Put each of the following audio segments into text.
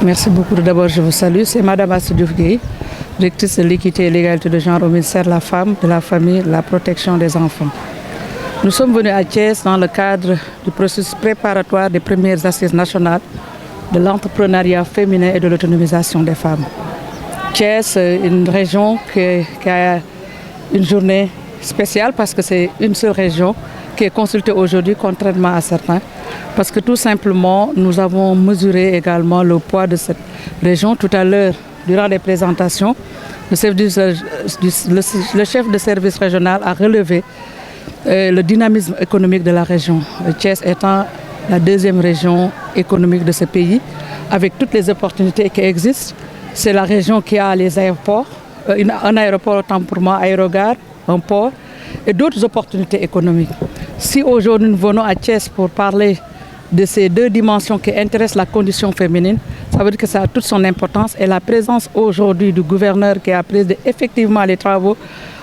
Merci beaucoup. D'abord, je vous salue. C'est Madame Astou Gueye, directrice de l'équité et l'égalité de genre au ministère de la Femme, de la Famille et de la Protection des enfants. Nous sommes venus à Thiès dans le cadre du processus préparatoire des premières assises nationales de l'entrepreneuriat féminin et de l'autonomisation des femmes. Thiès est une région qui a une journée spéciale parce que c'est une seule région qui est consultée aujourd'hui, contrairement à certains. Parce que tout simplement, nous avons mesuré également le poids de cette région. Tout à l'heure, durant les présentations, le chef de service régional a relevé le dynamisme économique de la région. Thiès étant la deuxième région économique de ce pays, avec toutes les opportunités qui existent. C'est la région qui a les aéroports, un aéroport autant pour moi, aérogare, un port, et d'autres opportunités économiques. Si aujourd'hui nous venons à Thiès pour parler de ces deux dimensions qui intéressent la condition féminine, ça veut dire que ça a toute son importance et la présence aujourd'hui du gouverneur qui a pris effectivement les travaux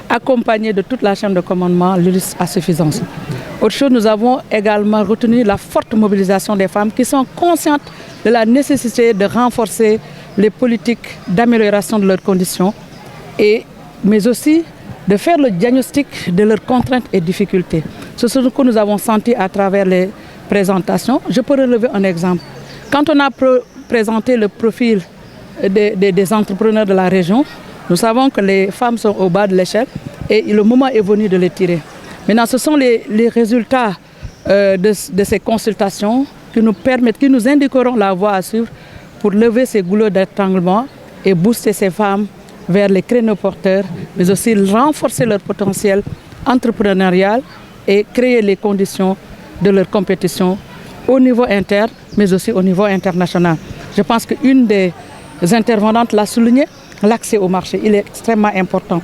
accompagné de toute la chaîne de commandement l'illustre à suffisance. Autre chose, nous avons également retenu la forte mobilisation des femmes qui sont conscientes de la nécessité de renforcer les politiques d'amélioration de leurs conditions, mais aussi de faire le diagnostic de leurs contraintes et difficultés. C'est ce que nous avons senti à travers les présentations. Je peux relever un exemple. Quand on a présenté le profil des entrepreneurs de la région, nous savons que les femmes sont au bas de l'échelle et le moment est venu de les tirer. Maintenant, ce sont les résultats de ces consultations qui nous permettent, qui nous indiqueront la voie à suivre pour lever ces goulots d'étranglement et booster ces femmes vers les créneaux porteurs, mais aussi renforcer leur potentiel entrepreneurial et créer les conditions de leur compétition au niveau interne, mais aussi au niveau international. Je pense qu'une des intervenantes l'a souligné, l'accès au marché, il est extrêmement important.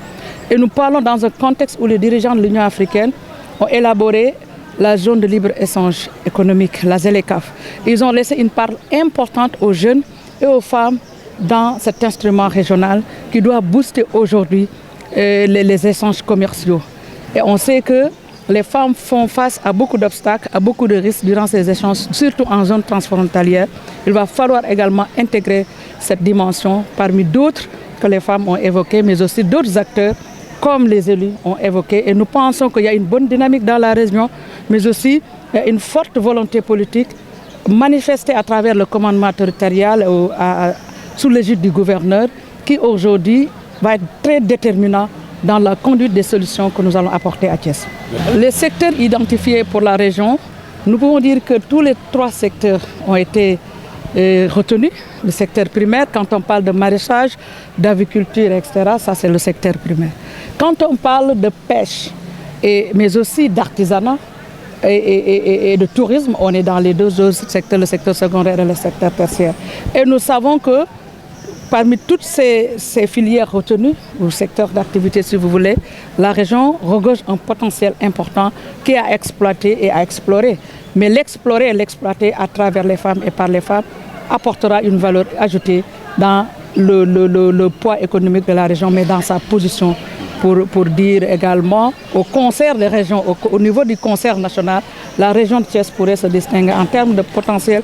Et nous parlons dans un contexte où les dirigeants de l'Union africaine ont élaboré la zone de libre-échange économique, la ZLECAf. Ils ont laissé une part importante aux jeunes et aux femmes dans cet instrument régional qui doit booster aujourd'hui les échanges commerciaux. Et on sait que les femmes font face à beaucoup d'obstacles, à beaucoup de risques durant ces échanges, surtout en zone transfrontalière. Il va falloir également intégrer cette dimension parmi d'autres que les femmes ont évoquées, mais aussi d'autres acteurs comme les élus ont évoqué. Et nous pensons qu'il y a une bonne dynamique dans la région, mais aussi une forte volonté politique manifestée à travers le commandement territorial sous l'égide du gouverneur, qui aujourd'hui va être très déterminant dans la conduite des solutions que nous allons apporter à Thiès. Les secteurs identifiés pour la région, nous pouvons dire que tous les trois secteurs ont été retenus. Le secteur primaire, quand on parle de maraîchage, d'aviculture, etc., ça c'est le secteur primaire. Quand on parle de pêche, mais aussi d'artisanat et de tourisme, on est dans les deux autres secteurs, le secteur secondaire et le secteur tertiaire. Et nous savons que parmi toutes ces filières retenues, ou secteurs d'activité si vous voulez, la région regorge un potentiel important qui est à exploiter et à explorer. Mais l'explorer et l'exploiter à travers les femmes et par les femmes apportera une valeur ajoutée dans le poids économique de la région, mais dans sa position pour dire également au concert des régions, au niveau du concert national, la région de Thiès pourrait se distinguer en termes de potentiel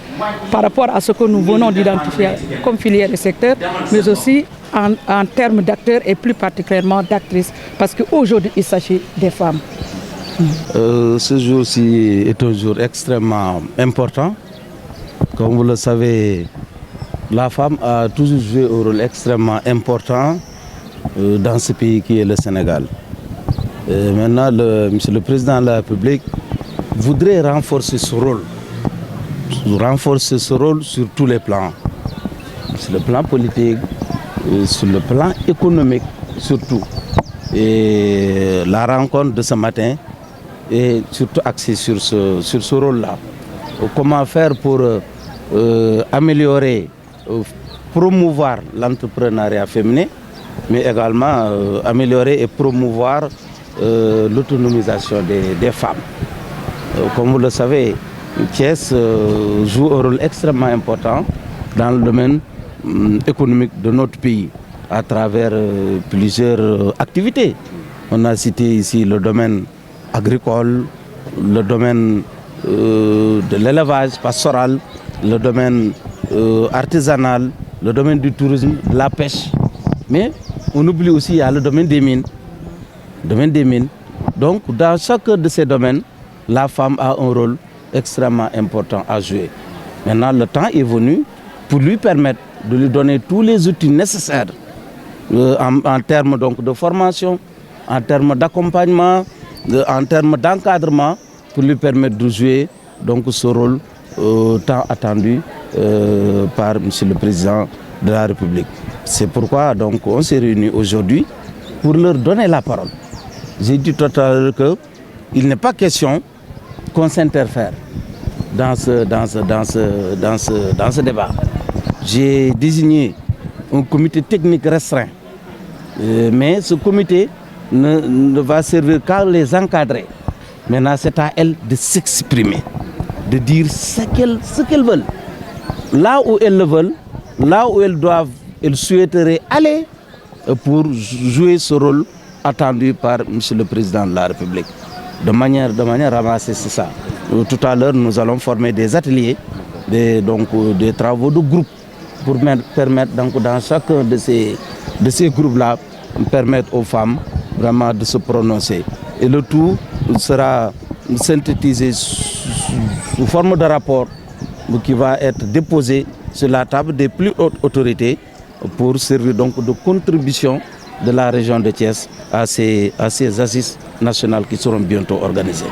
par rapport à ce que nous venons d'identifier comme filière et secteur, mais aussi en termes d'acteurs et plus particulièrement d'actrices, parce qu'aujourd'hui il s'agit des femmes. Ce jour-ci est un jour extrêmement important. Comme vous le savez, la femme a toujours joué un rôle extrêmement important dans ce pays qui est le Sénégal. Maintenant, Monsieur le Président de la République voudrait renforcer ce rôle sur tous les plans, sur le plan politique, sur le plan économique surtout. Et la rencontre de ce matin est surtout axée sur ce rôle-là. Comment faire pour améliorer, promouvoir l'entrepreneuriat féminin, mais également améliorer et promouvoir l'autonomisation des femmes. Comme vous le savez, Thiès joue un rôle extrêmement important dans le domaine économique de notre pays à travers plusieurs activités. On a cité ici le domaine agricole, le domaine de l'élevage pastoral, le domaine artisanal, le domaine du tourisme, de la pêche. Mais on oublie aussi, il y a le domaine des mines. Donc, dans chacun de ces domaines, la femme a un rôle extrêmement important à jouer. Maintenant, le temps est venu pour lui permettre de lui donner tous les outils nécessaires en termes donc, de formation, en termes d'accompagnement, en termes d'encadrement, pour lui permettre de jouer donc, ce rôle tant attendu par M. le Président de la République. C'est pourquoi donc, on s'est réunis aujourd'hui pour leur donner la parole. J'ai dit tout à l'heure qu'il n'est pas question qu'on s'interfère dans ce débat. J'ai désigné un comité technique restreint, mais ce comité ne va servir qu'à les encadrer. Maintenant, c'est à elles de s'exprimer, de dire ce qu'elles veulent. Là où elles le veulent, là où elles souhaiteraient aller pour jouer ce rôle attendu par M. le Président de la République. De manière ramassée, c'est ça. Tout à l'heure, nous allons former des ateliers, des travaux de groupe pour permettre donc, dans chacun de ces groupes-là, permettre aux femmes vraiment de se prononcer. Et le tout sera synthétisé sous forme de rapport qui va être déposé sur la table des plus hautes autorités pour servir donc de contribution de la région de Thiès à ces assises nationales qui seront bientôt organisées.